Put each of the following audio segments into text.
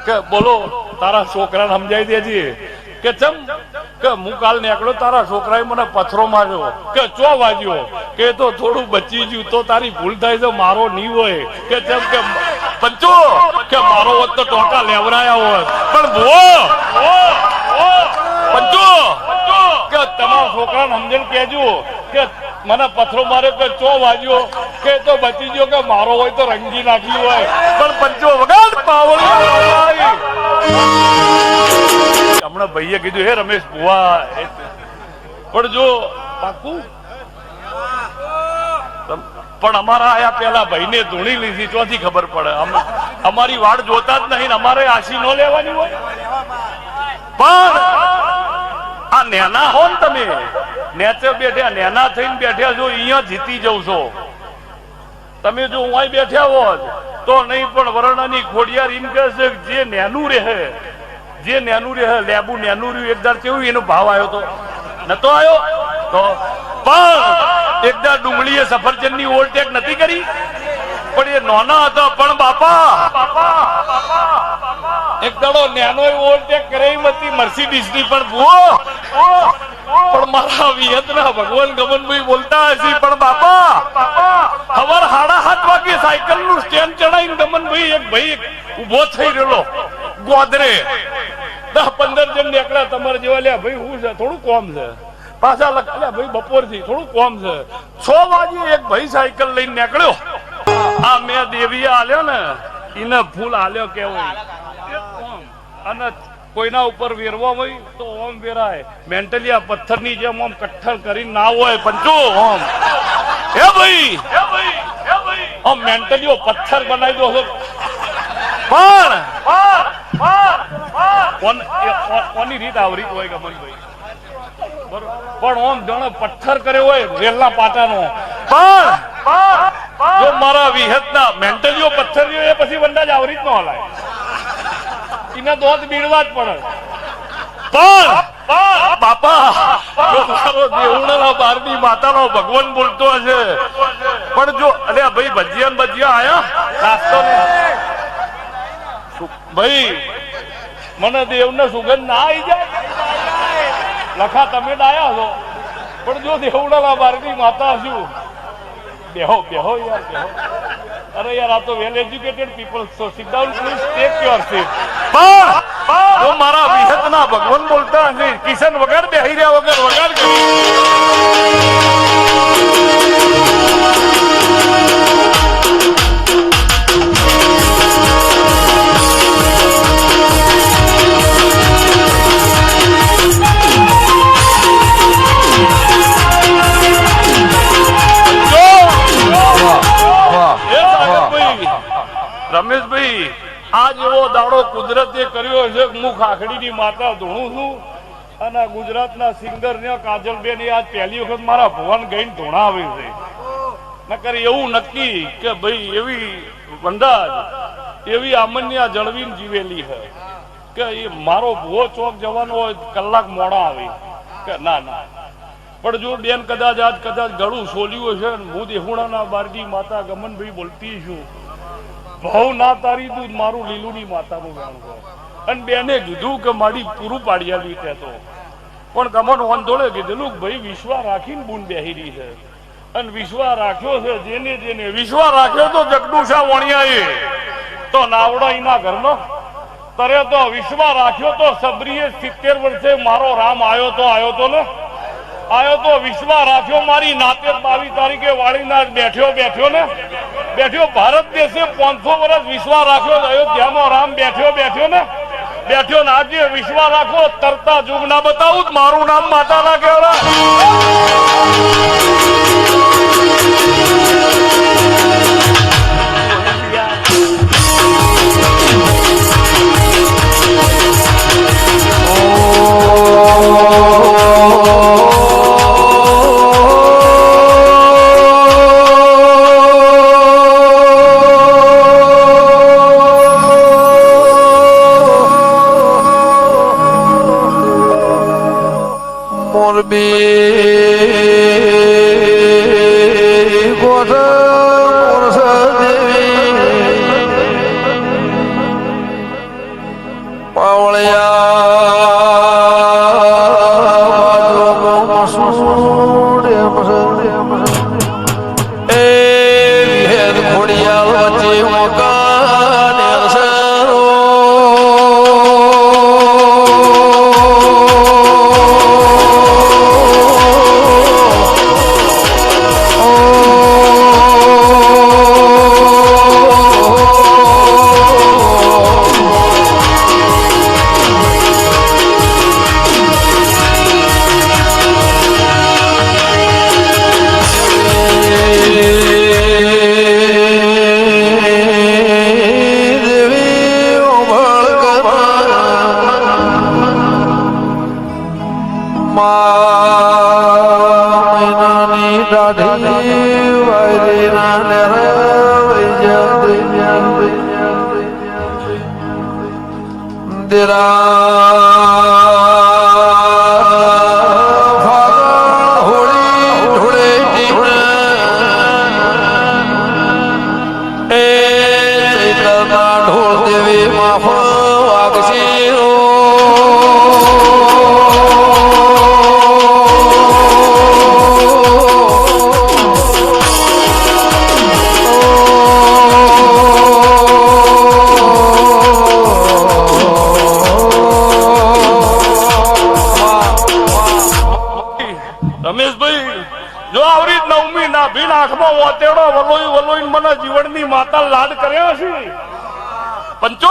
કે બોલો તારા છોકરાને સમજાવી દેજે કે ચમ કે હું કાલ નીકળ્યો તારા છોકરાએ મને પથરો માર્યો કે ચો વાગ્યો કે તો થોડું બચી ગયું તો તારી ભૂલ થાય તો મારો નહીં હોય કે ચમ કે પંચો કે મારો હોત તો ટોકા લેવરાયા હોત પણ પંચો કે તમારા છોકરાને સમજણ કેજો કે મને પથરો માર્યો કે ચો વાગ્યો કે તો બચી ગયો કે મારો હોય તો રંગી નાખી હોય પણ પંચો વગર પાવડી હમણાં ભાઈએ કીધું હે રમેશ બુવા પણ જો પાકું પણ અમારા આયા પેલા ભાઈને ધૂણી લીધી ચોથી ખબર પડે અમારી વાડ જોતા જ નહીં અમારે આશી નો લેવાની હોય પણ આ નેના હો ને તમે નેચે બેઠ્યા નેના થઈને બેઠ્યા જો અહીંયા જીતી જવ છો તમે જો હું બેઠ્યા હોત તો નહીં પણ વરણાની ખોડિયાર એમ કહે છે જે નેનું રહે લેબુ નેનું રહ્યું એકદાર કેવું એનો ભાવ આવ્યો તો નતો આવ્યો તો પણ એકદાર ડુંગળીએ સફરજન ની ઓવરટેક નથી કરી પણ એ નાના હતા પણ બાપા એક દાડો નેનો ઓવરટેક કરે હતી મર્સિડીઝ ની પણ ભૂવો પણ મારા વિયતના ભગવાન ગમનભાઈ બોલતા હશે પણ બાપા ખબર 7:30 વાગે સાયકલ નું સ્ટેન્ડ ચડાવીને ગમનભાઈ એક ભાઈ ઉભો થઈ રહેલો ગોદરે 10-15 જણ નીકળ્યા તમારે જેવા લ્યા ભાઈ હું છે થોડું કોમ છે પાછા લખ્યા ભાઈ બપોર થી થોડું કોમ છે 6 વાગે એક ભાઈ સાયકલ લઈને નીકળ્યો આ મેં દેવી આલ્યો ને એને ફૂલ આલ્યો કેવું અને કોઈના ઉપર વેરવા હોય તો ઓમ વેરાય મેન્ટલી આ પથ્થરની જેમ ઓમ કઠ્ઠર કરીને ના હોય પંચો ઓમ હે ભાઈ ઓમ મેન્ટલી પથ્થર બનાવી દો પણ કોની રીત આવરી હોય ગમનભાઈ પણ ઓમ જાણે પથ્થર કર્યો હોય રેલના પાટાનો પણ જો મારા વિહતના મેન્ટલીઓ પથ્થર એ પછી વંડા જ આવરી જ ન હલાય એના દોત બીડવા જ પડે પણ બાપા મારો દેવડાના બારની માતાનો ભગવાન બોલતો હશે પણ જો અરે ભાઈ ભજીયા આયા નાસ્તો ને ભાઈ મને દેવને સુગંધ ના આવી જાય લખા તમે ડાયા છો પણ જો દેવડાના બારની માતા છું બેહો યાર બેહો અરે યાર આ તો well educated people so sit down please take your seat પણ મારા વિહતના ભગવાન બોલતા હશે કિશન વગર બેહી રહ્યા વગર રમેશભાઈ આ જેવો દાડો કુદરતે કર્યો છે હું ખાખડીની માતા ધૂણું છું અને ગુજરાતના સિંગર ને કાજલબેન આજ પહેલી વખત મારા ભુવન ગઈને ધૂણાવે છે નકર એવું નક્કી કે ભાઈ એવી અંદાજ એવી આમન્યા જળવીને જીવેલી છે કે એ મારો ભુવો ચોક જવાનો હોય કલાક મોડા આવે કે ના પણ જો બેન કદાચ ગળું સોલ્યું છે હું દેહુણાના બારડી માતા ગમનભાઈ બોલતી છું ભાવ ના તારી તું મારું લીલુની માતાનું ગાણ છે અને બેને કીધું કે મારી પૂરું પાડ્યાલી કહેતો પણ ગમન વાંધોળે કીધેલું ભાઈ વિશ્વા રાખીને બૂન બેહી રહી છે અને વિશ્વા રાખ્યો છે જેને વિશ્વા રાખ્યો તો જગદુશા વણિયાએ તો નાવડા એના ઘરનો તરે તો વિશ્વા રાખ્યો તો સબરીએ 70 વર્ષે મારો રામ આવ્યો તો વિશ્વા રાખ્યો મારી નાતે 22 તારીખે વાળીના બેઠ્યો ભારત દેશે 500 વર્ષ વિશ્વા રાખ્યો અયોધ્યામાં રામ બેઠ્યો ને આજે વિશ્વા રાખો તરતા જુગ ના બતાવું મારું નામ માતા ના કહેવાય મોરબી જીવનની માતા લાડ કર્યા છે પંચો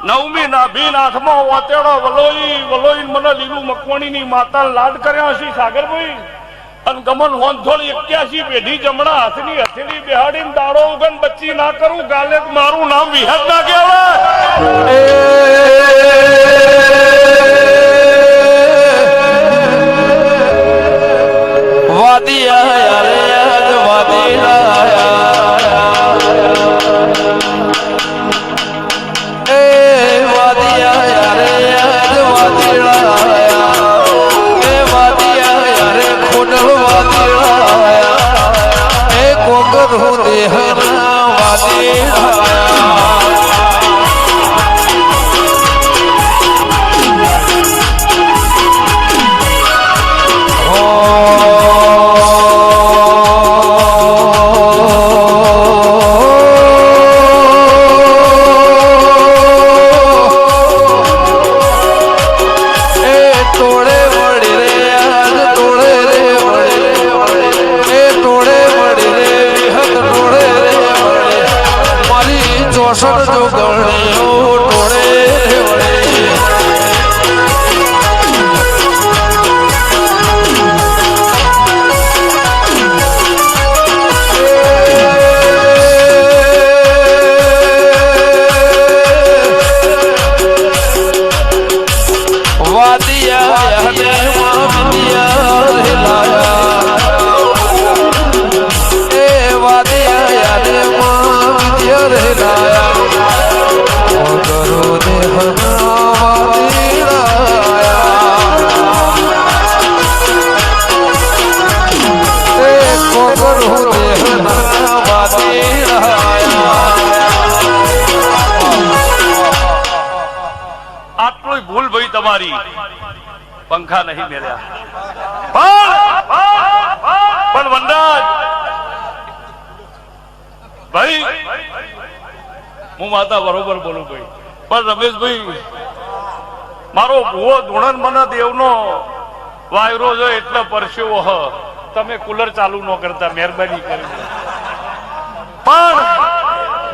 નવમી ના ભી નાથમાં વાતેડો વલોઈ વલોઈ મને લીલું મકવાણી ની માતા લાડ કર્યા છે સાગરભાઈ અને ગમન હોંધોળી 81 પેઢી જમણા હાથની હથેળી બેહાડીને દાડો ઉગન બચ્ચી ના કરું ગાલે મારું નામ વિહત ના કહેવાય પંખા નહીં મેળ્યા પણ વનરાજ ભાઈ હું માતા બરોબર બોલું ભાઈ પણ રમેશભાઈ મારો ભૂવો ધૂણન મને દેવનો વાયરો જો એટલે પરસ્યો હ તમે કુલર ચાલુ ન કરતા મહેરબાની કરી પણ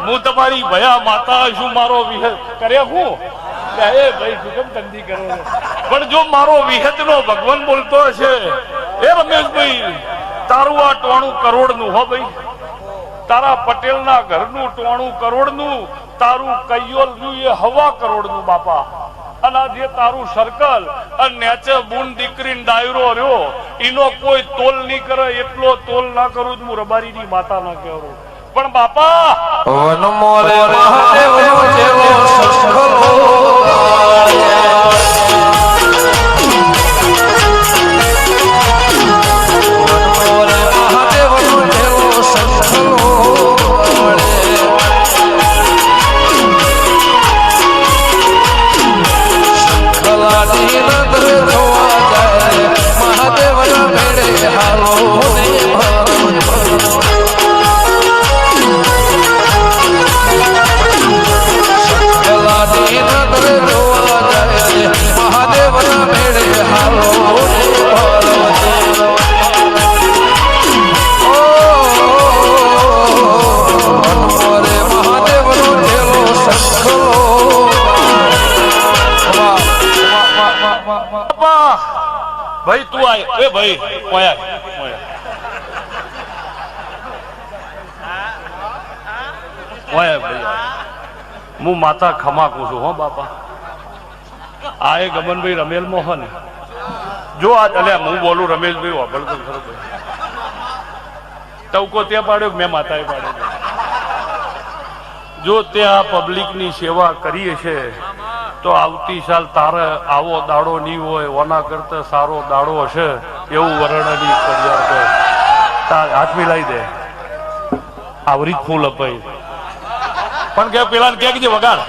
હું તમારી ભયા માતા છું મારો વિહત કર્યા હું ભાઈ સુગમ તંદી કરો પણ જો મારો વિહત નો ભગવાન બોલતો હશે એ રમેશભાઈ તારું આ 92 કરોડ નું હો ભાઈ તારા પટેલ ના ઘરનું 92 કરોડ નું તારું કૈયોલ નું એ 1.25 કરોડ નું બાપા અને જે તારું સર્કલ અને નેચે બુન દીકરી ડાયરો રહ્યો એનો કોઈ તોલ નહીં કરે એટલો તોલ ના કરું હું રબારી ની માતા ના કહેવું પણ બાપા વન મોરે મહાદેવ જેવો સખલો ભાઈ તું આય એ ભાઈ ઓયા ઓયા ભાઈ હું માતા ખમાકું છું હો બાપા આ એ ગમનભાઈ રમેલ મોહન જો આ અલ્યા હું બોલું રમેશભાઈ વાપરતો ખરો ભાઈ ટવકો ત્યાં પાડ્યો મેં માતાએ પાડ્યો જો ત્યાં પબ્લિકની સેવા કરીએ છે તો આવતી સાલ તારે આવો દાડો નહીં હોય, ઓના કરતા સારો દાડો હશે એવું વર્ણની ફરિયાદ કર. તાર હાથ મિલાઈ દે, આવરી ફૂલ અપાઈ પણ કે પેલા કે વગાડ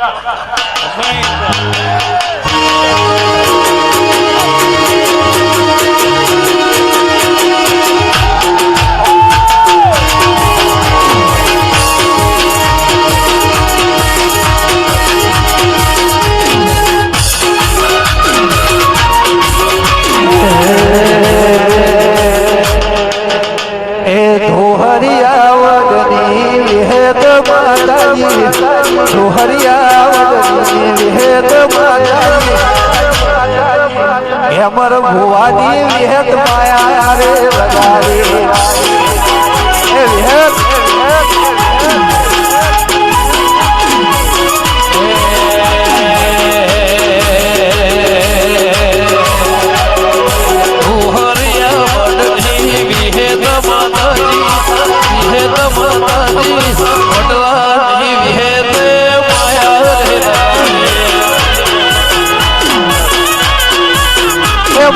અમર ભુવાની વિહત માયા રે લગાડી વિહત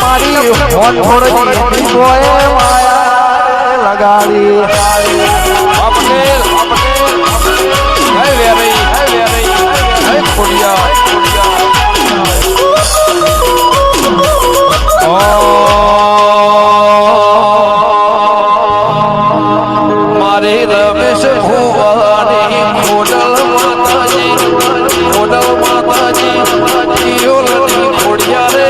મારી ફોન થોડી બોય માયા લગાડી આપણે હે વેરી હે ખોડિયા મારે રમેશ ભુવાની ખોડલ માતાજી જીઓલની ખોડિયા રે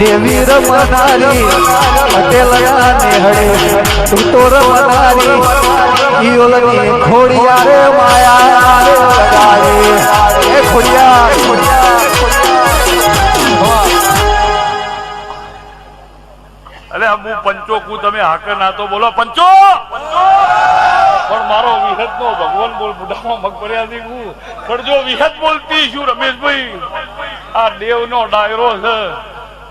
દેવી રમનારી પટેલયા નેહળે તું તો રમનારી ઈયોલની ખોડિયા રે માયા રે લગાડે એ ખોડિયા અલે હું પંચો કુ તમે હાકર ના તો બોલો પંચો પણ મારો વિહત નો ભગવાન બોલ બુઢામાં મગભર્યાથી હું પણ જો વિહત બોલતી છું રમેશભાઈ આ દેવ નો ડાયરો છે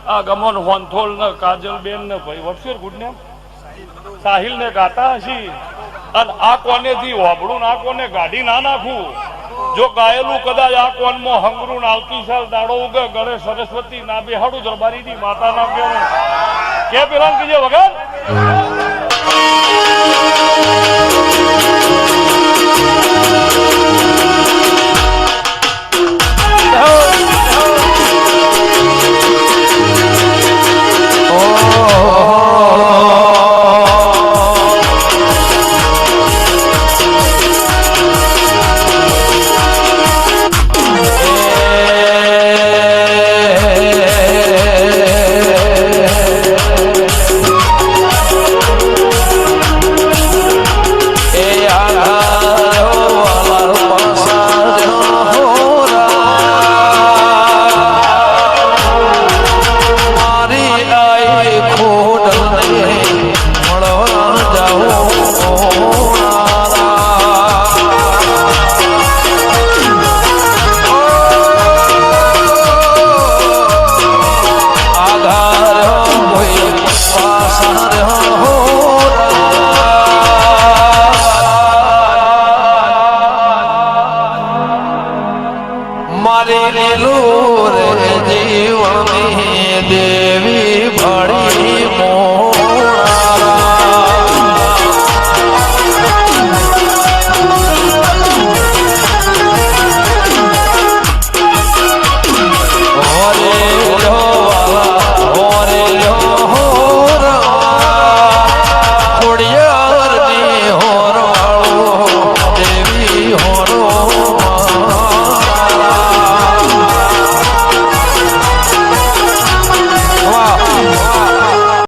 આ ગમન હોનથોલ ને કાજલબેન ને ભાઈ વર્ષે ગુડ ને સાહિલ ને ગાતા હશી અને આ કોને થી હોબળું ના કોને ગાડી ના નાખું જો ગાયેલું કદાચ આ કોન માં હંગરું આવતી સાલ દાડો ઉગે ગણેશ સરસ્વતી ના બેહાડું દરબારી ની માતા ના કે પેલા કીજે વગર